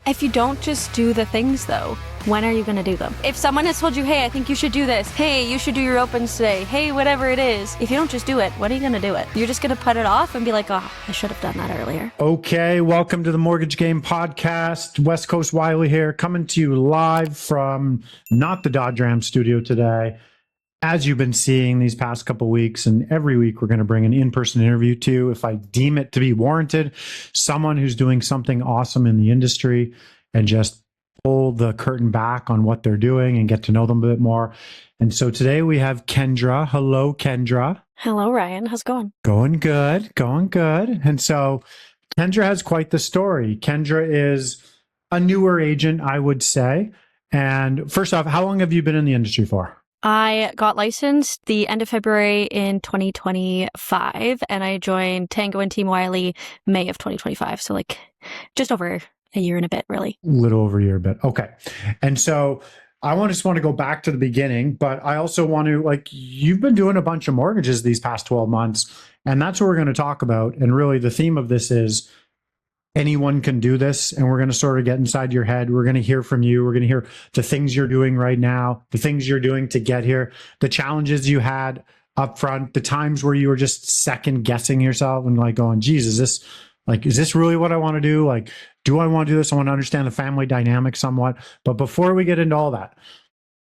If you don't just do the things though, when are you going to do them? If someone has told you, hey, I think you should do this. Hey, you should do your opens today. Hey, whatever it is. If you don't just do it, when are you going to do it? You're just going to put it off and be like, oh, I should have done that earlier. Okay, welcome to the Mortgage Game Podcast. West Coast Wiley here, coming to you live from not the Dodge Ram studio today. As you've been seeing these past couple of weeks, and every week we're going to bring an in-person interview to, if I deem it to be warranted, someone who's doing something awesome in the industry and just pull the curtain back on what they're doing and get to know them a bit more. And so today we have Kendra. Hello, Kendra. Hello, Ryan. How's it going? Going good, going good. And so Kendra has quite the story. Kendra is a newer agent, I would say. And first off, how long have you been in the industry for? I got licensed the end of February in 2025, and I joined Tango and Team Wiley May of 2025. So like just over a year and a bit, really. A little over a year, a bit. Okay. And so I just want to go back to the beginning, but I also want to, like, you've been doing a bunch of mortgages these past 12 months, and that's what we're going to talk about. And really the theme of this is anyone can do this, and we're going to sort of get inside your head. We're going to hear from you. We're going to hear the things you're doing right now, the things you're doing to get here, the challenges you had up front, the times where you were just second guessing yourself and like going, geez, is this really what I want to do? Like, do I want to do this? I want to understand the family dynamic somewhat. But before we get into all that,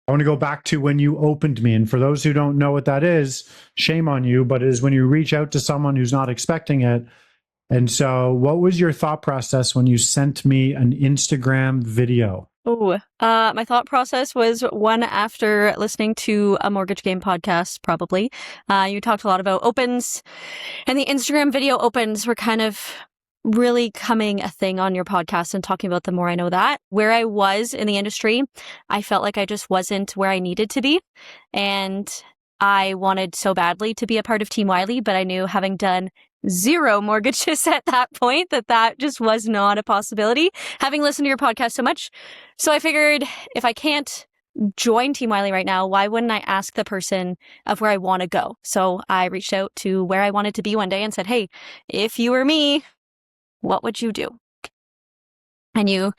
I want to go back to when you opened me. And for those who don't know what that is, shame on you, but it is when you reach out to someone who's not expecting it. And so what was your thought process when you sent me an Instagram video? My thought process was one after listening to a Mortgage Game podcast, probably. You talked a lot about opens, and the Instagram video opens were kind of really coming a thing on your podcast and talking about them more. I know that. Where I was in the industry, I felt like I just wasn't where I needed to be. And I wanted so badly to be a part of Team Wiley, but I knew, having done 0 mortgages at that point, that just was not a possibility, having listened to your podcast so much. So I figured, if I can't join Team Wiley right now, why wouldn't I ask the person of where I want to go? So I reached out to where I wanted to be one day and said, hey, if you were me, what would you do? And you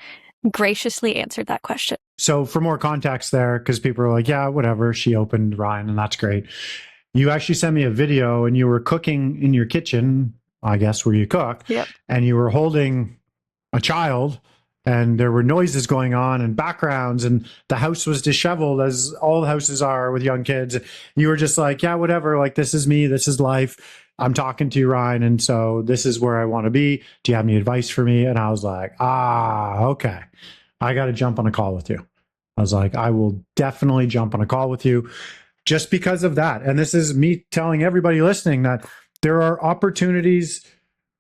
graciously answered that question. So for more context there, because people are like, yeah, whatever, she opened Ryan, and that's great. You actually sent me a video, and you were cooking in your kitchen, I guess, where you cook. Yep. And you were holding a child, and there were noises going on and backgrounds, and the house was disheveled, as all houses are with young kids. You were just like, yeah, whatever, like, this is me, this is life. I'm talking to you, Ryan, and so this is where I want to be. Do you have any advice for me? And I was like, okay, I got to jump on a call with you. I was like, I will definitely jump on a call with you just because of that. And this is me telling everybody listening that there are opportunities,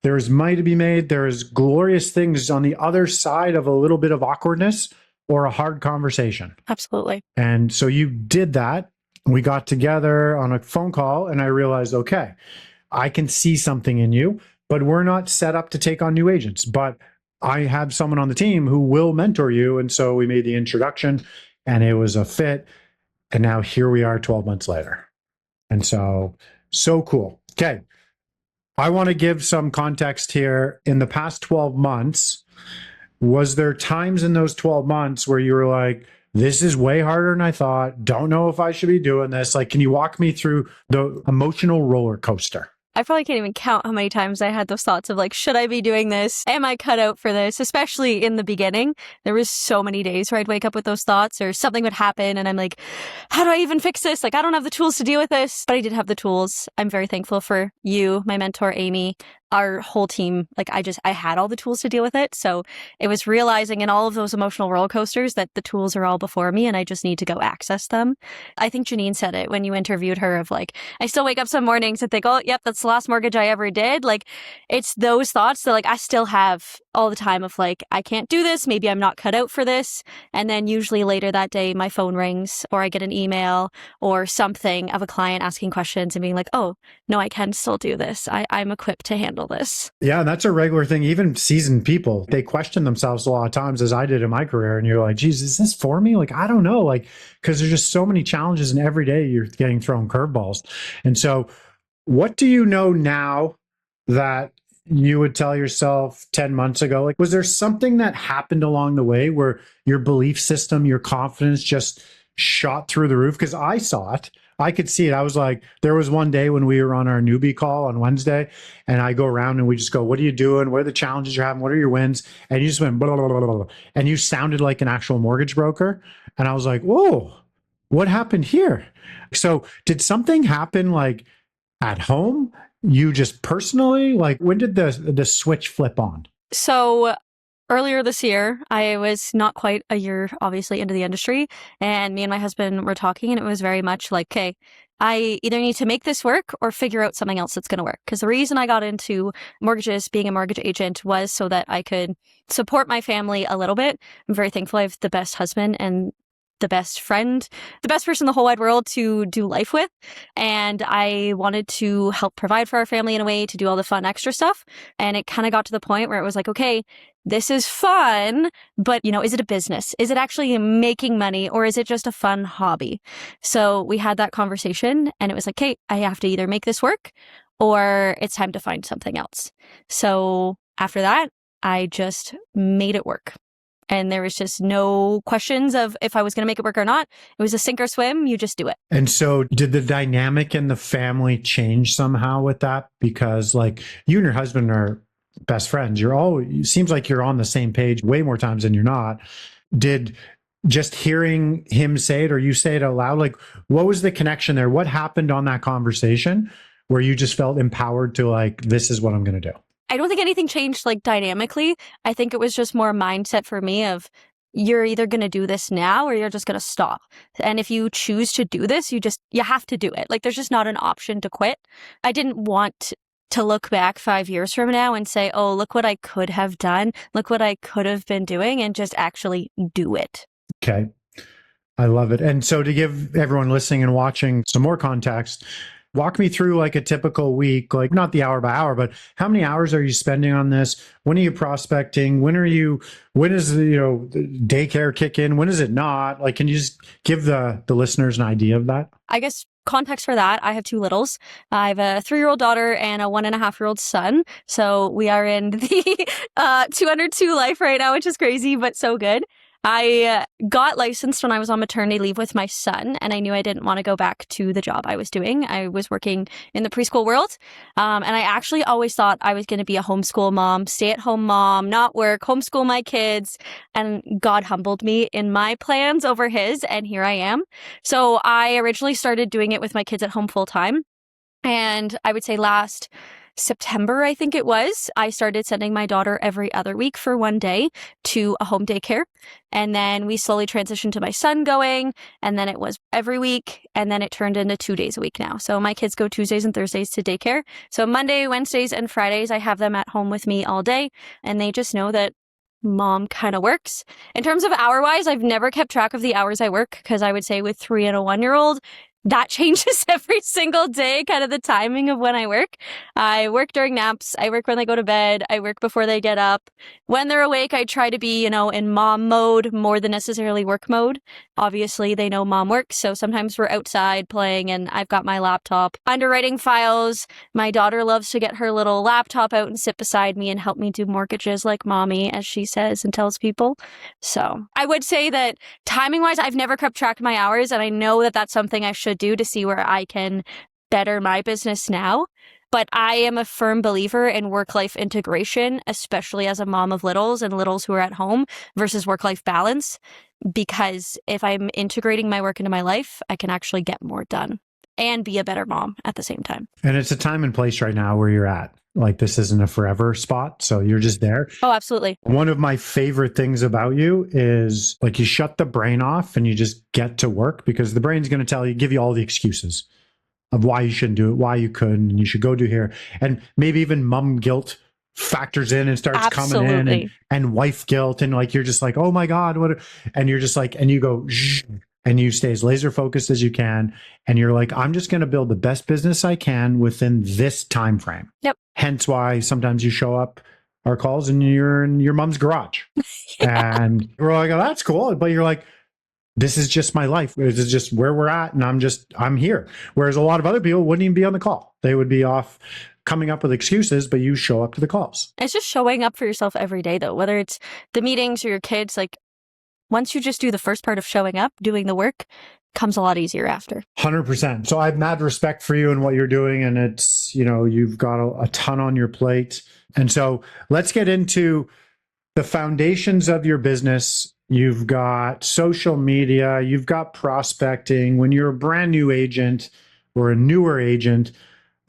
there is money to be made, there is glorious things on the other side of a little bit of awkwardness or a hard conversation. Absolutely. And so you did that. We got together on a phone call, and I realized, okay, I can see something in you, but we're not set up to take on new agents. But I have someone on the team who will mentor you. And so we made the introduction, and it was a fit. And now here we are 12 months later. And so cool. Okay. I want to give some context here. In the past 12 months, was there times in those 12 months where you were like, this is way harder than I thought, don't know if I should be doing this? Like, can you walk me through the emotional roller coaster? I probably can't even count how many times I had those thoughts of like, should I be doing this? Am I cut out for this? Especially in the beginning, there was so many days where I'd wake up with those thoughts, or something would happen and I'm like, how do I even fix this? Like, I don't have the tools to deal with this, but I did have the tools. I'm very thankful for you, my mentor, Amy, our whole team. Like, I had all the tools to deal with it. So it was realizing in all of those emotional roller coasters that the tools are all before me and I just need to go access them. I think Janine said it when you interviewed her, of like, I still wake up some mornings and think, oh, yep, that's the last mortgage I ever did. Like, it's those thoughts that like I still have all the time of like, I can't do this. Maybe I'm not cut out for this. And then usually later that day, my phone rings or I get an email or something of a client asking questions and being like, oh, no, I can still do this. I'm equipped to handle this. Yeah, that's a regular thing. Even seasoned people, they question themselves a lot of times, as I did in my career. And you're like, geez, is this for me? Like, I don't know. Like, because there's just so many challenges, and every day you're getting thrown curveballs. And so what do you know now that you would tell yourself 10 months ago? Like, was there something that happened along the way where your belief system, your confidence just shot through the roof? Because I saw it. I could see it. I was like, there was one day when we were on our newbie call on Wednesday, and I go around and we just go, what are you doing? What are the challenges you're having? What are your wins? And you just went, blah, blah, blah, blah, blah. And you sounded like an actual mortgage broker. And I was like, whoa, what happened here? So did something happen like at home? You just personally, like, when did the switch flip on? So earlier this year, I was not quite a year, obviously, into the industry, and me and my husband were talking, and it was very much like, okay, I either need to make this work or figure out something else that's going to work. Because the reason I got into mortgages, being a mortgage agent, was so that I could support my family a little bit. I'm very thankful I have the best husband and the best friend, the best person in the whole wide world to do life with. And I wanted to help provide for our family in a way, to do all the fun extra stuff. And it kind of got to the point where it was like, okay, this is fun, but is it a business? Is it actually making money, or is it just a fun hobby? So we had that conversation, and it was like, okay, I have to either make this work or it's time to find something else. So after that, I just made it work. And there was just no questions of if I was going to make it work or not. It was a sink or swim. You just do it. And so did the dynamic in the family change somehow with that? Because like you and your husband are best friends. It seems like you're on the same page way more times than you're not. Did just hearing him say it or you say it out loud, like what was the connection there? What happened on that conversation where you just felt empowered to like, this is what I'm going to do? I don't think anything changed like dynamically. I think it was just more mindset for me of you're either going to do this now or you're just going to stop. And if you choose to do this, you have to do it. Like there's just not an option to quit. I didn't want to look back 5 years from now and say, oh, look what I could have done. Look what I could have been doing, and just actually do it. Okay. I love it. And so to give everyone listening and watching some more context, walk me through like a typical week, like not the hour by hour, but how many hours are you spending on this? When are you prospecting? When is the daycare kick in? When is it not? Like, can you just give the listeners an idea of that? I guess context for that, I have two littles. I have a 3-year-old daughter and a 1.5-year-old son. So we are in the 202 life right now, which is crazy, but so good. I got licensed when I was on maternity leave with my son, and I knew I didn't want to go back to the job I was doing. I was working in the preschool world, and I actually always thought I was going to be a homeschool mom, stay-at-home mom, not work, homeschool my kids, and God humbled me in my plans over his, and here I am. So I originally started doing it with my kids at home full-time, and I would say last September, I think it was, I started sending my daughter every other week for one day to a home daycare. And then we slowly transitioned to my son going, and then it was every week, and then it turned into 2 days a week now. So my kids go Tuesdays and Thursdays to daycare. So Monday, Wednesdays, and Fridays, I have them at home with me all day, and they just know that mom kind of works. In terms of hour-wise, I've never kept track of the hours I work, because I would say with 3 and a 1-year-old, that changes every single day, kind of the timing of when I work. I work during naps. I work when they go to bed. I work before they get up. When they're awake, I try to be, in mom mode more than necessarily work mode. Obviously, they know mom works, so sometimes we're outside playing and I've got my laptop underwriting files. My daughter loves to get her little laptop out and sit beside me and help me do mortgages like mommy, as she says and tells people. So I would say that timing-wise, I've never kept track of my hours, and I know that that's something I should do to see where I can better my business now. But I am a firm believer in work-life integration, especially as a mom of littles and littles who are at home, versus work-life balance. Because if I'm integrating my work into my life, I can actually get more done and be a better mom at the same time. And it's a time and place right now where you're at. Like this isn't a forever spot. So you're just there. Oh, absolutely. One of my favorite things about you is like you shut the brain off and you just get to work, because the brain's going to give you all the excuses of why you shouldn't do it, why you couldn't, and you should go do here. And maybe even mom guilt factors in and starts coming in, and wife guilt. And like, you're just like, oh my God, what? And you're just like, and you go, Zh, and you stay as laser focused as you can. And you're like, I'm just going to build the best business I can within this time frame. Yep. Hence why sometimes you show up our calls and you're in your mom's garage. Yeah. And we're like, oh, that's cool. But you're like, this is just my life. This is just where we're at. And I'm here. Whereas a lot of other people wouldn't even be on the call. They would be off coming up with excuses, but you show up to the calls. It's just showing up for yourself every day, though, whether it's the meetings or your kids. Like, once you just do the first part of showing up, doing the work, comes a lot easier after. 100%. So I have mad respect for you and what you're doing. And it's, you've got a ton on your plate. And so let's get into the foundations of your business. You've got social media, you've got prospecting. When you're a brand new agent or a newer agent,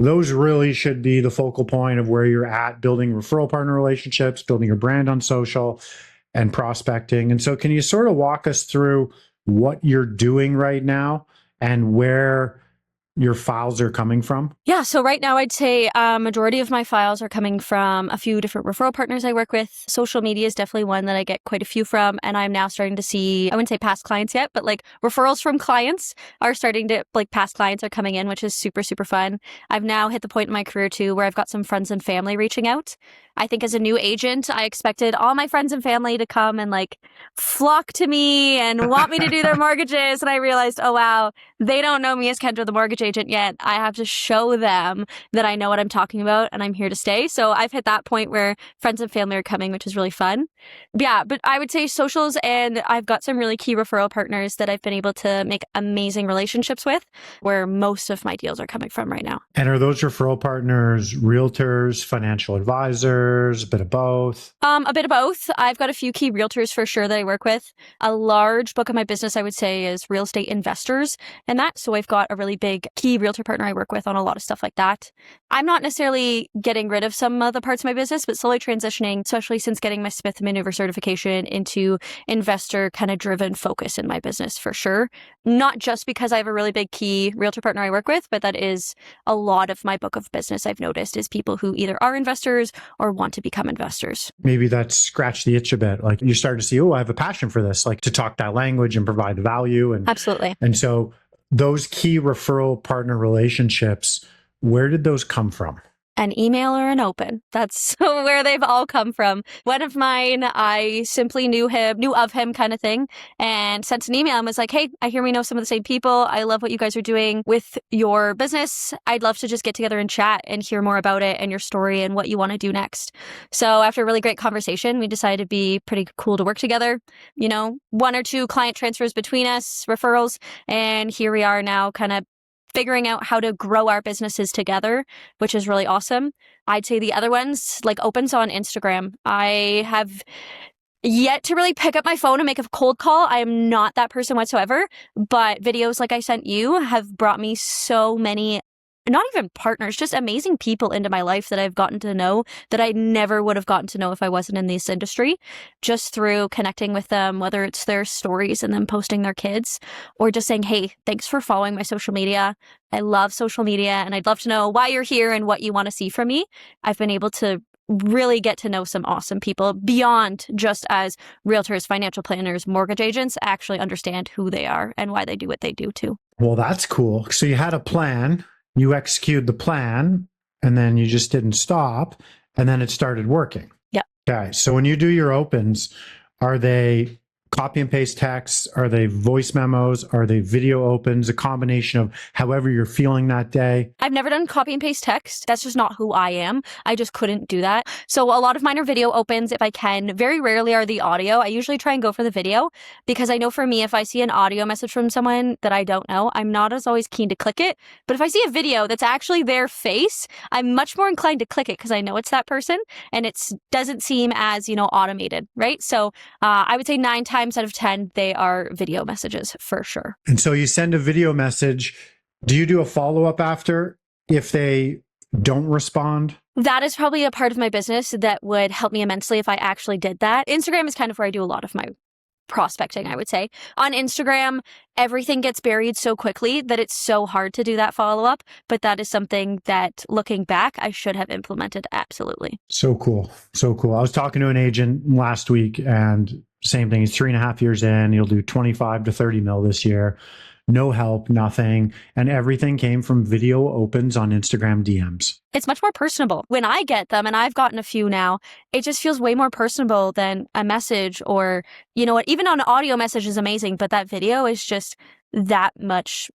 those really should be the focal point of where you're at, building referral partner relationships, building your brand on social, and prospecting. And so can you sort of walk us through what you're doing right now and where your files are coming from? Yeah. So right now, I'd say majority of my files are coming from a few different referral partners I work with. Social media is definitely one that I get quite a few from. And I'm now starting to see, I wouldn't say past clients yet, but like referrals from clients are starting to, like past clients are coming in, which is super, super fun. I've now hit the point in my career too, where I've got some friends and family reaching out. I think as a new agent, I expected all my friends and family to come and like flock to me and want me to do their mortgages. And I realized, oh, wow, they don't know me as Kendra, the mortgage agent yet. I have to show them that I know what I'm talking about and I'm here to stay. So I've hit that point where friends and family are coming, which is really fun. Yeah, but I would say socials, and I've got some really key referral partners that I've been able to make amazing relationships with, where most of my deals are coming from right now. And are those referral partners realtors, financial advisors, a bit of both? A bit of both. I've got a few key realtors for sure that I work with. A large book of my business, I would say, is real estate investors and that. So I've got a really big key realtor partner I work with on a lot of stuff like that. I'm not necessarily getting rid of some of the parts of my business, but slowly transitioning, especially since getting my Smith Maneuver certification, into investor kind of driven focus in my business for sure. Not just because I have a really big key realtor partner I work with, but that is a lot of my book of business I've noticed is people who either are investors or want to become investors. Maybe that's scratched the itch a bit. Like you start to see, oh, I have a passion for this, like to talk that language and provide value. And absolutely. And so those key referral partner relationships, where did those come from? An email or an open. That's where they've all come from. One of mine, I simply knew of him kind of thing, and sent an email and was like, hey, I hear we know some of the same people. I love what you guys are doing with your business. I'd love to just get together and chat and hear more about it and your story and what you want to do next. So after a really great conversation, we decided it'd be pretty cool to work together. One or two client transfers between us, referrals, and here we are now kind of figuring out how to grow our businesses together, which is really awesome. I'd say the other ones, like opens on Instagram. I have yet to really pick up my phone and make a cold call. I am not that person whatsoever, but videos like I sent you have brought me so many, not even partners, just amazing people into my life that I've gotten to know that I never would have gotten to know if I wasn't in this industry, just through connecting with them, whether it's their stories and them posting their kids, or just saying, hey, thanks for following my social media. I love social media and I'd love to know why you're here and what you want to see from me. I've been able to really get to know some awesome people beyond just as realtors, financial planners, mortgage agents, actually understand who they are and why they do what they do too. Well, that's cool. So you had a plan. You executed the plan and then you just didn't stop and then it started working. Yeah. Okay. So when you do your opens, are they copy and paste texts? Are they voice memos? Are they video opens? A combination of however you're feeling that day? I've never done copy and paste text. That's just not who I am. I just couldn't do that. So a lot of mine are video opens if I can. Very rarely are the audio. I usually try and go for the video because I know for me, if I see an audio message from someone that I don't know, I'm not as always keen to click it. But if I see a video that's actually their face, I'm much more inclined to click it because I know it's that person and it doesn't seem as, automated, right? So I would say 9 times out of 10, they are video messages for sure. And so you send a video message. Do you do a follow-up after if they don't respond? That is probably a part of my business that would help me immensely if I actually did that. Instagram is kind of where I do a lot of my prospecting, I would say. On Instagram, everything gets buried so quickly that it's so hard to do that follow-up. But that is something that, looking back, I should have implemented absolutely. So cool. So cool. I was talking to an agent last week and same thing. He's 3.5 years in. He'll do 25 to 30 mil this year. no help, nothing. And everything came from video opens on Instagram DMs. It's much more personable. When I get them, and I've gotten a few now, it just feels way more personable than a message or, you know what, even an audio message is amazing, but that video is just that much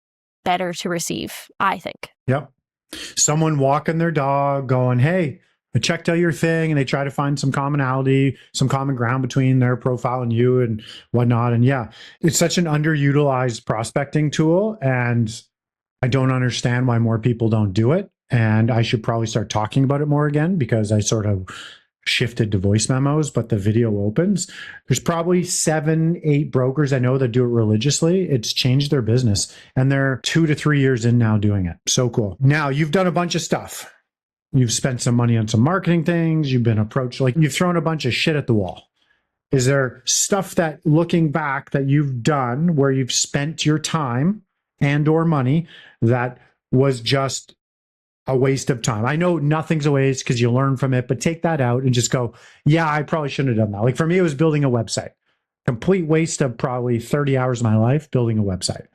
better to receive, I think. Yep. Someone walking their dog going, hey, I checked out your thing, and they try to find some commonality, some common ground between their profile and you and whatnot. And yeah, it's such an underutilized prospecting tool. And I don't understand why more people don't do it. And I should probably start talking about it more again, because I sort of shifted to voice memos, but the video opens. There's probably 7, 8 brokers I know that do it religiously. It's changed their business, and they're 2 to 3 years in now doing it. So cool. Now you've done a bunch of stuff. You've spent some money on some marketing things. You've been approached, like you've thrown a bunch of shit at the wall. Is there stuff that, looking back, that you've done where you've spent your time and or money that was just a waste of time? I know nothing's a waste because you learn from it, but take that out and just go, yeah, I probably shouldn't have done that. Like for me, it was building a website. Complete waste of probably 30 hours of my life building a website.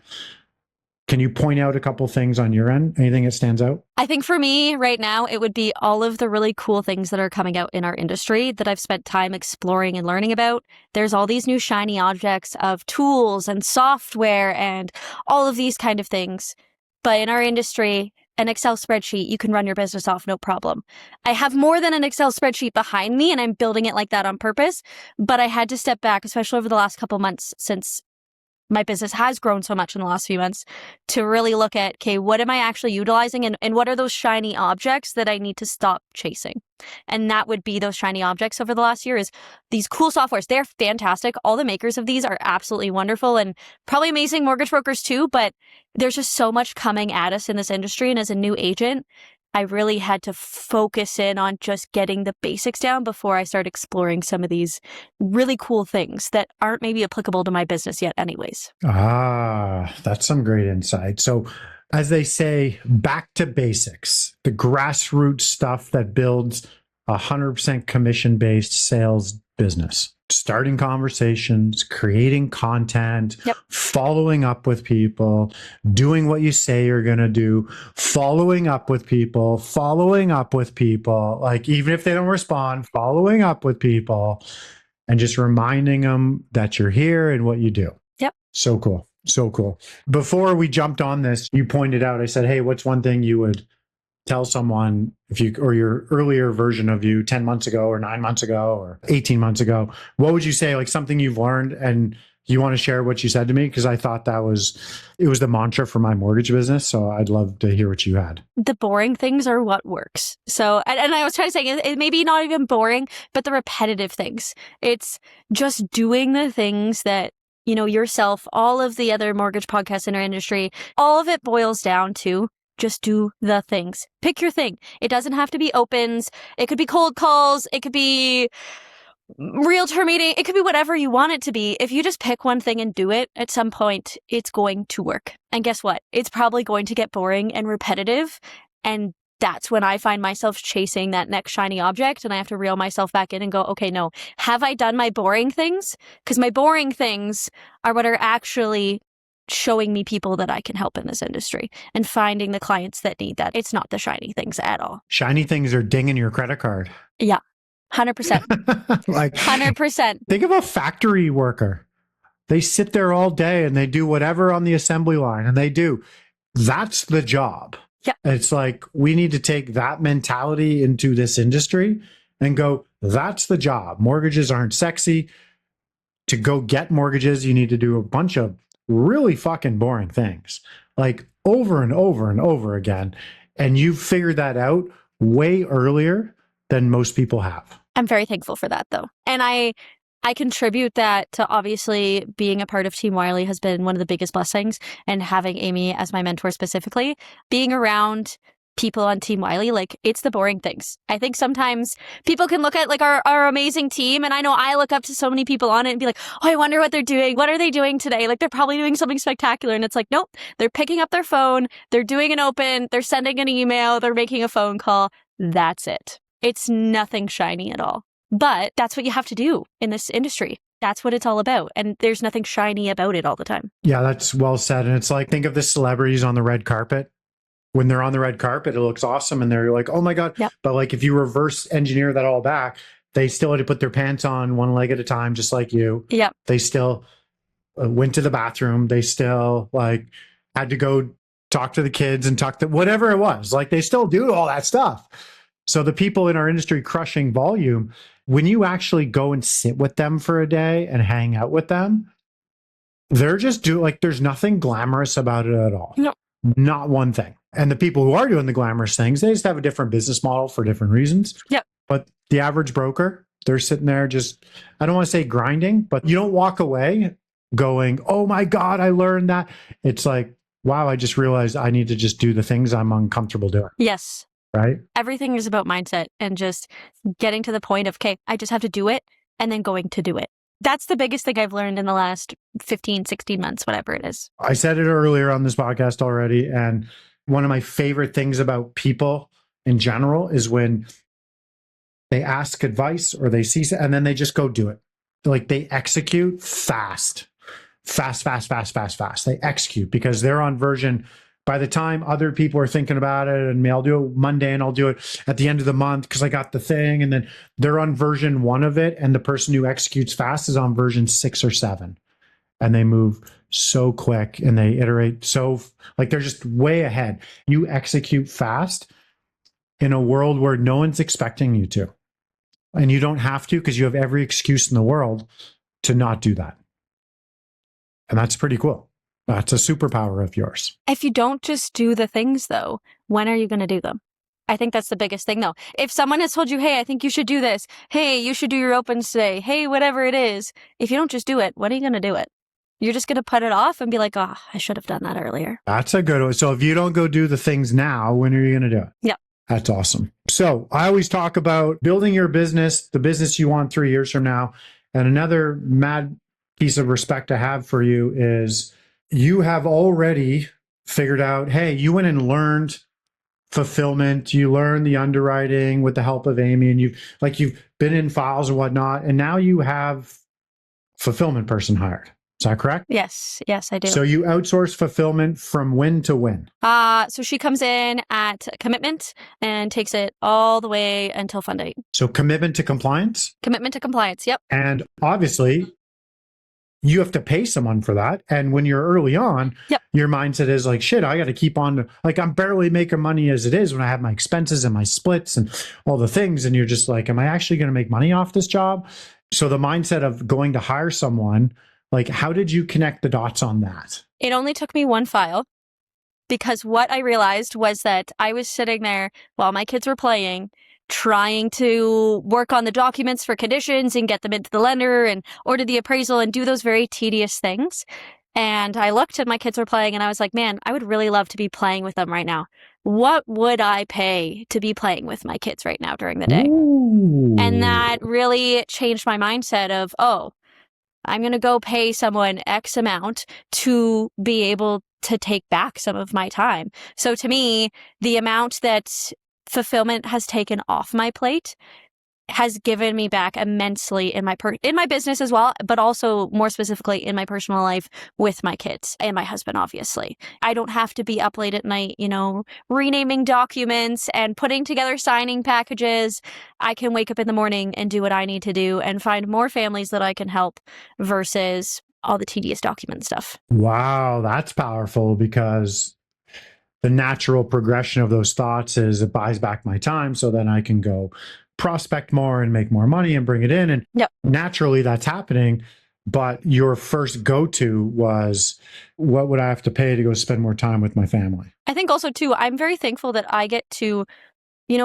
Can you point out a couple things on your end? Anything that stands out? I think for me right now, it would be all of the really cool things that are coming out in our industry that I've spent time exploring and learning about. There's all these new shiny objects of tools and software and all of these kind of things. But in our industry, an Excel spreadsheet, you can run your business off, no problem. I have more than an Excel spreadsheet behind me, and I'm building it like that on purpose. But I had to step back, especially over the last couple months, since my business has grown so much in the last few months, to really look at, okay, what am I actually utilizing, and what are those shiny objects that I need to stop chasing? And that would be those shiny objects over the last year is these cool softwares. They're fantastic. All the makers of these are absolutely wonderful and probably amazing mortgage brokers too, but there's just so much coming at us in this industry. And as a new agent, I really had to focus in on just getting the basics down before I start exploring some of these really cool things that aren't maybe applicable to my business yet anyways. Ah, that's some great insight. So as they say, back to basics, the grassroots stuff that builds 100% commission-based sales business. Starting conversations, creating content, following up with people, doing what you say you're going to do, following up with people, like even if they don't respond, following up with people and just reminding them that you're here and what you do. Yep. So cool. So cool. Before we jumped on this, you pointed out, I said, hey, what's one thing you would tell someone or your earlier version of you 10 months ago or 9 months ago or 18 months ago? What would you say, like something you've learned and you want to share what you said to me? Because I thought it was the mantra for my mortgage business. So I'd love to hear what you had. The boring things are what works. So, and I was trying to say, it may be not even boring, but the repetitive things. It's just doing the things that, you know, yourself, all of the other mortgage podcasts in our industry, all of it boils down to just do the things. Pick your thing. It doesn't have to be opens. It could be cold calls. It could be realtor meeting. It could be whatever you want it to be. If you just pick one thing and do it, at some point, it's going to work. And guess what? It's probably going to get boring and repetitive. And that's when I find myself chasing that next shiny object, and I have to reel myself back in and go, okay, no, have I done my boring things? Because my boring things are what are actually showing me people that I can help in this industry and finding the clients that need that. It's not the shiny things at all. Shiny things are dinging your credit card. Yeah, 100%. Like 100%. Think of a factory worker. They sit there all day and they do whatever on the assembly line, and they do. That's the job. Yeah. It's like we need to take that mentality into this industry and go, that's the job. Mortgages aren't sexy. To go get mortgages, you need to do a bunch of really fucking boring things, like over and over and over again. And you've figured that out way earlier than most people have. I'm very thankful for that, though. And I contribute that to obviously being a part of Team Wiley has been one of the biggest blessings, and having Amy as my mentor specifically, being around people on Team Wiley, like it's the boring things. I think sometimes people can look at like our amazing team, and I know I look up to so many people on it and be like, oh, I wonder what they're doing. What are they doing today? Like they're probably doing something spectacular. And it's like, nope, they're picking up their phone, they're doing an open, they're sending an email, they're making a phone call. That's it. It's nothing shiny at all. But that's what you have to do in this industry. That's what it's all about. And there's nothing shiny about it all the time. Yeah, that's well said. And it's like, think of the celebrities on the red carpet. When they're on the red carpet, it looks awesome. And they're like, oh my God. Yep. But like, if you reverse engineer that all back, they still had to put their pants on one leg at a time, just like you. Yep. They still went to the bathroom. They still like had to go talk to the kids and talk to whatever it was. Like they still do all that stuff. So the people in our industry crushing volume, when you actually go and sit with them for a day and hang out with them, they're just there's nothing glamorous about it at all. No. Not one thing. And the people who are doing the glamorous things, they just have a different business model for different reasons. Yep. But the average broker, they're sitting there just, I don't want to say grinding, but you don't walk away going, oh my God, I learned that. It's like, wow, I just realized I need to just do the things I'm uncomfortable doing. Yes. Right? Everything is about mindset and just getting to the point of, okay, I just have to do it and then going to do it. That's the biggest thing I've learned in the last 15, 16 months, whatever it is. I said it earlier on this podcast already. And one of my favorite things about people in general is when they ask advice or they see, and then they just go do it. Like they execute fast. They execute because they're on version. By the time other people are thinking about it, and I'll do it Monday and I'll do it at the end of the month because I got the thing. And then they're on version 1 of it. And the person who executes fast is on version 6 or 7. And they move so quick and they iterate so like they're just way ahead. You execute fast in a world where no one's expecting you to. And you don't have to because you have every excuse in the world to not do that. And that's pretty cool. That's a superpower of yours. If you don't just do the things, though, when are you going to do them? I think that's the biggest thing, though. If someone has told you, hey, I think you should do this. Hey, you should do your opens today. Hey, whatever it is. If you don't just do it, when are you going to do it? You're just going to put it off and be like, oh, I should have done that earlier. That's a good one. So if you don't go do the things now, when are you going to do it? Yeah. That's awesome. So I always talk about building your business, the business you want 3 years from now. And another mad piece of respect I have for you is you have already figured out, hey, you went and learned fulfillment, you learned the underwriting with the help of Amy, and you've been in files and whatnot, and now you have fulfillment person hired. Is that correct? Yes, I do. So you outsource fulfillment from when to when? So she comes in at commitment and takes it all the way until fund date. So commitment to compliance? Commitment to compliance, yep. And obviously, you have to pay someone for that. And when you're early on, yep, your mindset is like, shit, I got to keep on. Like, I'm barely making money as it is when I have my expenses and my splits and all the things. And you're just like, am I actually going to make money off this job? So the mindset of going to hire someone, like, how did you connect the dots on that? It only took me one file because what I realized was that I was sitting there while my kids were playing, trying to work on the documents for conditions and get them into the lender and order the appraisal and do those very tedious things. And I looked and my kids were playing and I was like, man, I would really love to be playing with them right now. What would I pay to be playing with my kids right now during the day? Ooh. And that really changed my mindset of, oh, I'm going to go pay someone X amount to be able to take back some of my time. So to me, the amount that fulfillment has taken off my plate has given me back immensely in my business as well, but also more specifically in my personal life with my kids and my husband, obviously. I don't have to be up late at night, renaming documents and putting together signing packages. I can wake up in the morning and do what I need to do and find more families that I can help versus all the tedious document stuff. Wow, that's powerful because the natural progression of those thoughts is it buys back my time so then I can go prospect more and make more money and bring it in. And yep, naturally that's happening. But your first go-to was, what would I have to pay to go spend more time with my family? I think also too, I'm very thankful that I get to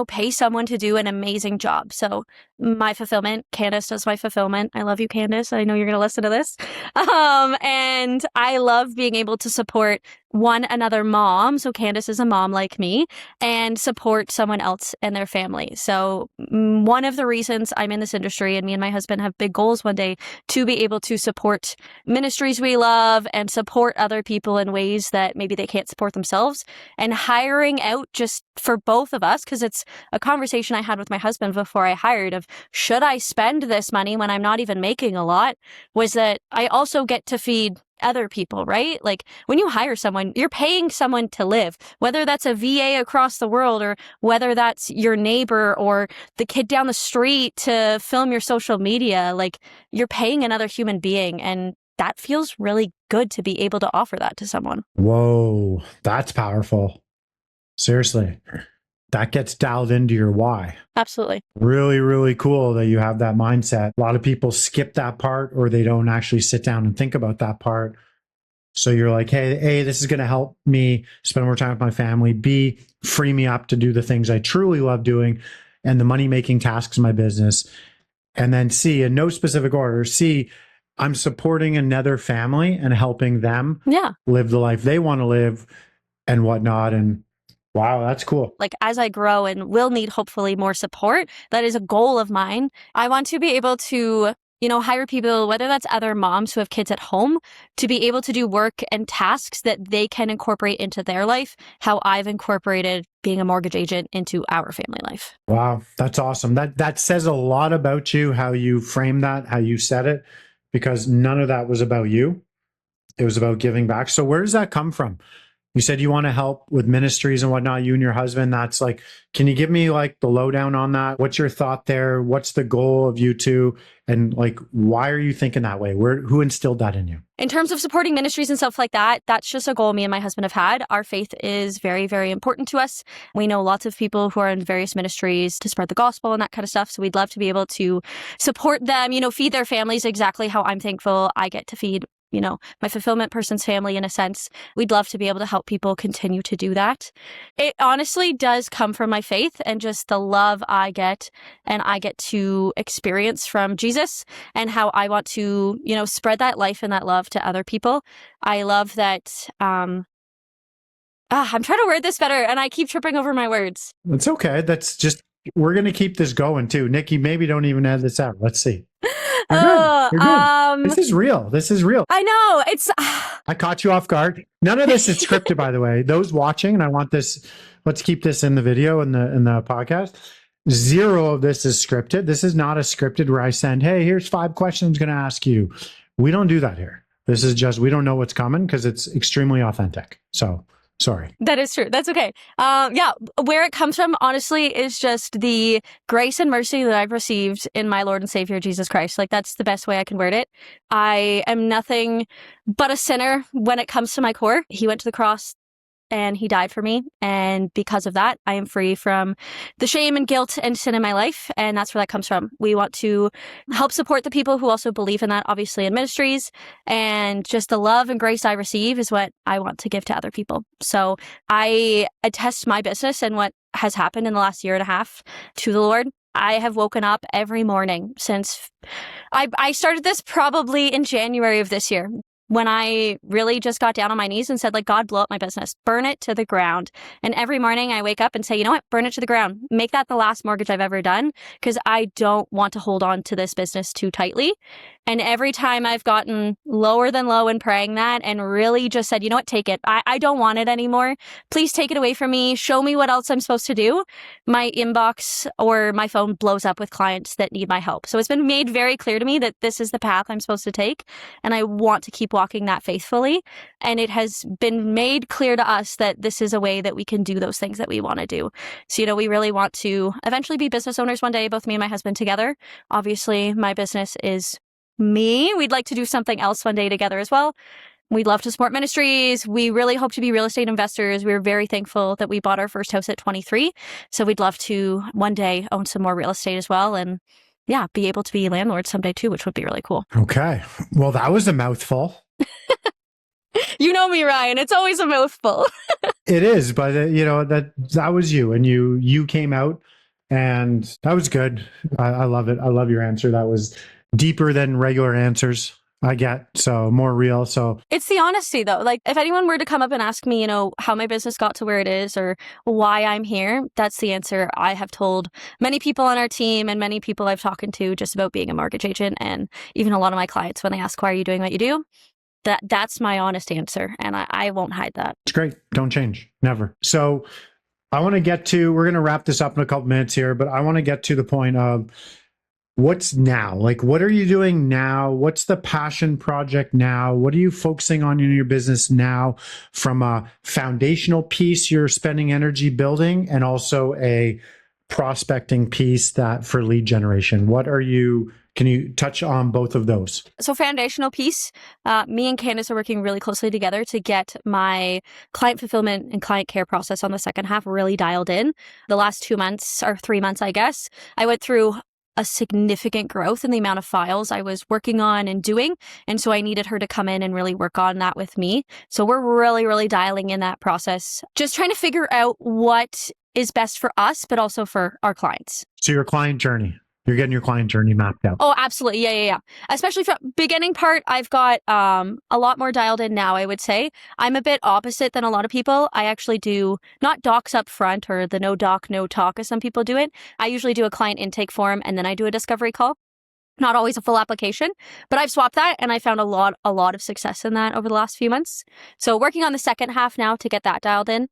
pay someone to do an amazing job. So my fulfillment, Candace does my fulfillment. I love you, Candace. I know you're going to listen to this. And I love being able to support another mom. So Candace is a mom like me and support someone else and their family. So one of the reasons I'm in this industry and me and my husband have big goals one day to be able to support ministries we love and support other people in ways that maybe they can't support themselves, and hiring out just for both of us, because it's a conversation I had with my husband before I hired of, of, should I spend this money when I'm not even making a lot, was that I also get to feed other people, right? Like when you hire someone, you're paying someone to live, whether that's a VA across the world or whether that's your neighbor or the kid down the street to film your social media. Like you're paying another human being, and that feels really good to be able to offer that to someone. Whoa, that's powerful. Seriously, that gets dialed into your why. Absolutely. Really, really cool that you have that mindset. A lot of people skip that part or they don't actually sit down and think about that part. So you're like, hey, A, this is going to help me spend more time with my family. B, free me up to do the things I truly love doing and the money-making tasks in my business. And then C, in no specific order, C, I'm supporting another family and helping them live the life they want to live and whatnot. And wow, that's cool. Like as I grow and will need hopefully more support, that is a goal of mine. I want to be able to, hire people, whether that's other moms who have kids at home, to be able to do work and tasks that they can incorporate into their life, how I've incorporated being a mortgage agent into our family life. Wow, that's awesome. That says a lot about you, how you frame that, how you said it, because none of that was about you. It was about giving back. So where does that come from? You said you want to help with ministries and whatnot, you and your husband. That's like, can you give me like the lowdown on that? What's your thought there? What's the goal of you two? And like, why are you thinking that way? Who instilled that in you? In terms of supporting ministries and stuff like that, that's just a goal me and my husband have had. Our faith is very, very important to us. We know lots of people who are in various ministries to spread the gospel and that kind of stuff. So we'd love to be able to support them, feed their families exactly how I'm thankful I get to feed my fulfillment person's family in a sense. We'd love to be able to help people continue to do that. It honestly does come from my faith and just the love I get and I get to experience from Jesus and how I want to, spread that life and that love to other people. I love that. I'm trying to word this better and I keep tripping over my words. It's okay. We're going to keep this going too. Nikki, maybe don't even add this out. Let's see. You're good. You're good. This is real. This is real. I know. I caught you off guard. None of this is scripted, by the way. Those watching, and I want this, let's keep this in the video in the podcast. Zero of this is scripted. This is not a scripted where I send, hey, here's 5 questions I'm going to ask you. We don't do that here. This is just, we don't know what's coming because it's extremely authentic. So sorry. That is true. That's okay. Where it comes from, honestly, is just the grace and mercy that I've received in my Lord and Savior, Jesus Christ. Like, that's the best way I can word it. I am nothing but a sinner when it comes to my core. He went to the cross and he died for me. And because of that, I am free from the shame and guilt and sin in my life. And that's where that comes from. We want to help support the people who also believe in that, obviously in ministries. And just the love and grace I receive is what I want to give to other people. So I attest my business and what has happened in the last year and a half to the Lord. I have woken up every morning since I started this probably in January of this year, when I really just got down on my knees and said, like, God, blow up my business, burn it to the ground. And every morning I wake up and say, you know what, burn it to the ground. Make that the last mortgage I've ever done, because I don't want to hold on to this business too tightly. And every time I've gotten lower than low in praying that and really just said, you know what, take it. I don't want it anymore. Please take it away from me. Show me what else I'm supposed to do. My inbox or my phone blows up with clients that need my help. So it's been made very clear to me that this is the path I'm supposed to take. And I want to keep walking that faithfully. And it has been made clear to us that this is a way that we can do those things that we want to do. So, we really want to eventually be business owners one day, both me and my husband together. Obviously, my business is me. We'd like to do something else one day together as well. We'd love to support ministries. We really hope to be real estate investors. We're very thankful that we bought our first house at 23. So we'd love to one day own some more real estate as well. And be able to be landlords someday too, which would be really cool. Okay. Well, that was a mouthful. You know me, Ryan. It's always a mouthful. It is, but that was you, and you came out, and that was good. I love it. I love your answer. That was deeper than regular answers I get, so more real. So it's the honesty, though. Like, if anyone were to come up and ask me, how my business got to where it is or why I'm here, that's the answer I have told many people on our team and many people I've talked to just about being a mortgage agent, and even a lot of my clients when they ask, why are you doing what you do? That's my honest answer, and I won't hide that. It's great. Don't change. Never. So I want to we're going to wrap this up in a couple minutes here, but I want to get to the point of what's now? Like, what are you doing now? What's the passion project now? What are you focusing on in your business now from a foundational piece you're spending energy building and also a prospecting piece that for lead generation? Can you touch on both of those? So foundational piece, me and Candace are working really closely together to get my client fulfillment and client care process on the second half really dialed in. The last 2 months or 3 months, I guess, I went through a significant growth in the amount of files I was working on and doing. And so I needed her to come in and really work on that with me. So we're really, really dialing in that process, just trying to figure out what is best for us, but also for our clients. So your client journey, you're getting your client journey mapped out. Oh, absolutely. Yeah. Especially from beginning part, I've got a lot more dialed in now, I would say. I'm a bit opposite than a lot of people. I actually do not docs up front or the no doc, no talk as some people do it. I usually do a client intake form and then I do a discovery call. Not always a full application, but I've swapped that and I found a lot of success in that over the last few months. So working on the second half now to get that dialed in.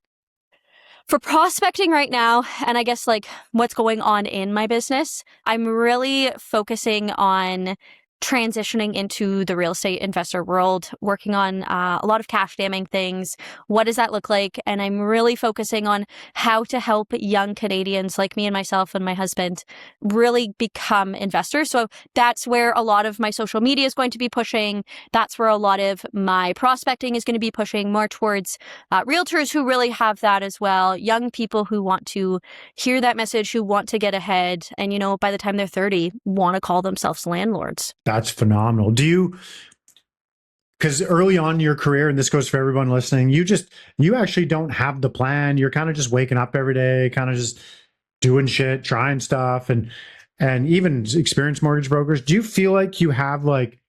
For prospecting right now, and I guess like what's going on in my business, I'm really focusing on transitioning into the real estate investor world, working on a lot of cash damming things. What does that look like? And I'm really focusing on how to help young Canadians like me and myself and my husband really become investors. So that's where a lot of my social media is going to be pushing. That's where a lot of my prospecting is going to be pushing more towards realtors who really have that as well. Young people who want to hear that message, who want to get ahead. And, by the time they're 30, want to call themselves landlords. That's phenomenal. Because early on in your career, and this goes for everyone listening, you actually don't have the plan. You're kind of just waking up every day, kind of just doing shit, trying stuff, and even experienced mortgage brokers. Do you feel like you have like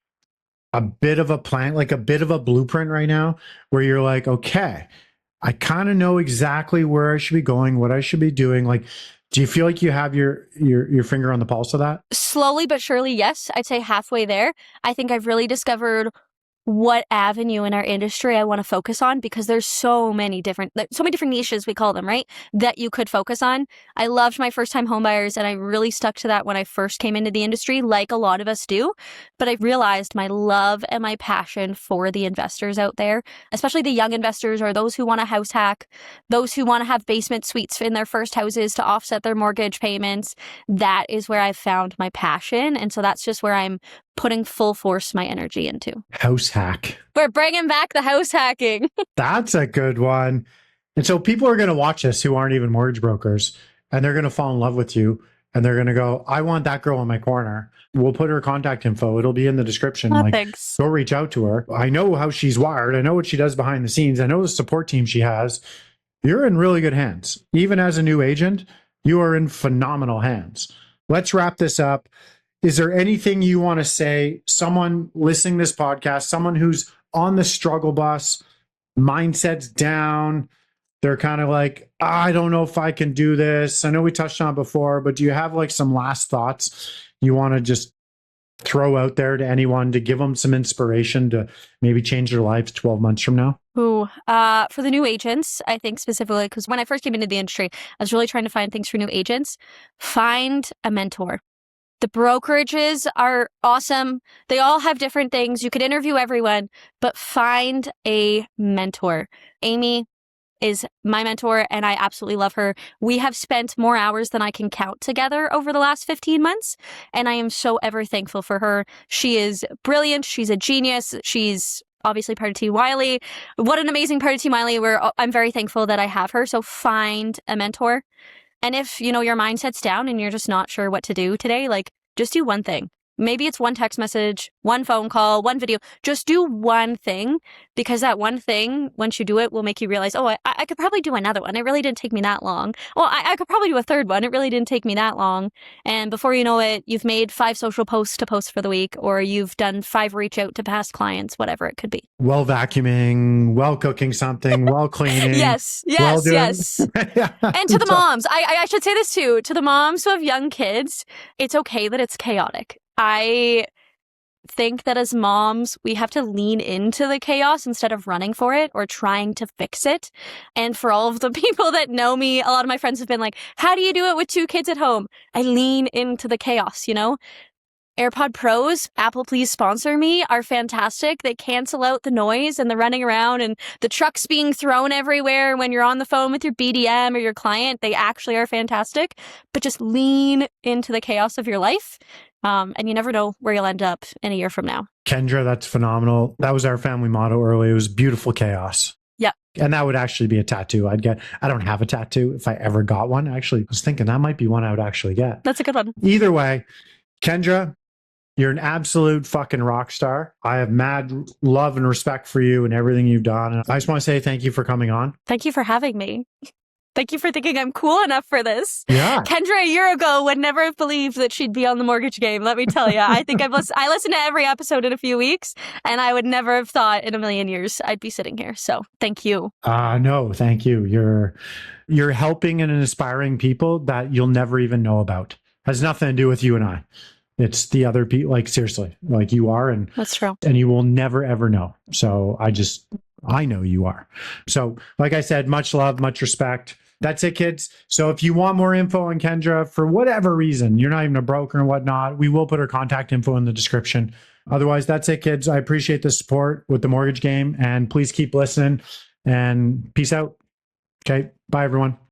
a bit of a plan, like a bit of a blueprint right now, where you're like, okay, I kind of know exactly where I should be going, what I should be doing? Like, do you feel like you have your finger on the pulse of that? Slowly but surely, yes. I'd say halfway there. I think I've really discovered what avenue in our industry I want to focus on because there's so many different niches, we call them, right? That you could focus on. I loved my first time homebuyers and I really stuck to that when I first came into the industry, like a lot of us do. But I realized my love and my passion for the investors out there, especially the young investors or those who want to house hack, those who want to have basement suites in their first houses to offset their mortgage payments. That is where I've found my passion. And so that's just where I'm putting full force my energy into. House hack. We're bringing back the house hacking. That's a good one. And so people are going to watch this who aren't even mortgage brokers, and they're going to fall in love with you, and they're going to go, I want that girl in my corner. We'll put her contact info. It'll be in the description. Thanks. Go reach out to her. I know how she's wired. I know what she does behind the scenes. I know the support team she has. You're in really good hands. Even as a new agent, you are in phenomenal hands. Let's wrap this up. Is there anything you want to say? Someone listening to this podcast, someone who's on the struggle bus, mindset's down. They're kind of like, I don't know if I can do this. I know we touched on it before, but do you have like some last thoughts you want to just throw out there to anyone to give them some inspiration to maybe change their lives 12 months from now? For the new agents, I think specifically, because when I first came into the industry, I was really trying to find things for new agents. Find a mentor. The brokerages are awesome. They all have different things. You could interview everyone, but find a mentor. Amy is my mentor and I absolutely love her. We have spent more hours than I can count together over the last 15 months, and I am so ever thankful for her. She is brilliant. She's a genius. She's obviously part of Team Wiley. What an amazing part of Team Wiley. I'm very thankful that I have her. So find a mentor. And if, your mindset's down and you're just not sure what to do today, like just do one thing. Maybe it's one text message, one phone call, one video. Just do one thing, because that one thing, once you do it, will make you realize, oh, I could probably do another one. It really didn't take me that long. Well, I could probably do a third one. It really didn't take me that long. And before you know it, you've made 5 social posts to post for the week, or you've done 5 reach out to past clients, whatever it could be. Well vacuuming, well cooking something, well cleaning. Yes. Yeah. And to the moms, I should say this too, to the moms who have young kids, it's okay that it's chaotic. I think that as moms, we have to lean into the chaos instead of running for it or trying to fix it. And for all of the people that know me, a lot of my friends have been like, how do you do it with 2 kids at home? I lean into the chaos, AirPod Pros, Apple please sponsor me, are fantastic. They cancel out the noise and the running around and the trucks being thrown everywhere when you're on the phone with your BDM or your client. They actually are fantastic, but just lean into the chaos of your life. And you never know where you'll end up in a year from now. Kendra, that's phenomenal. That was our family motto early. It was beautiful chaos. Yeah. And that would actually be a tattoo I'd get. I don't have a tattoo. If I ever got one, actually, I was thinking that might be one I would actually get. That's a good one. Either way, Kendra, you're an absolute fucking rock star. I have mad love and respect for you and everything you've done. And I just want to say thank you for coming on. Thank you for having me. Thank you for thinking I'm cool enough for this. Yeah. Kendra a year ago would never have believed that she'd be on the mortgage game. Let me tell you. I think I listened to every episode in a few weeks, and I would never have thought in a million years I'd be sitting here. So thank you. No, thank you. You're helping and inspiring people that you'll never even know about. Has nothing to do with you and I. It's the other people, like seriously, like you are. And that's true. And you will never, ever know. So I know you are. So like I said, much love, much respect. That's it, kids. So if you want more info on Kendra, for whatever reason, you're not even a broker and whatnot, we will put her contact info in the description. Otherwise, that's it, kids. I appreciate the support with the mortgage game, and please keep listening and peace out. Okay. Bye, everyone.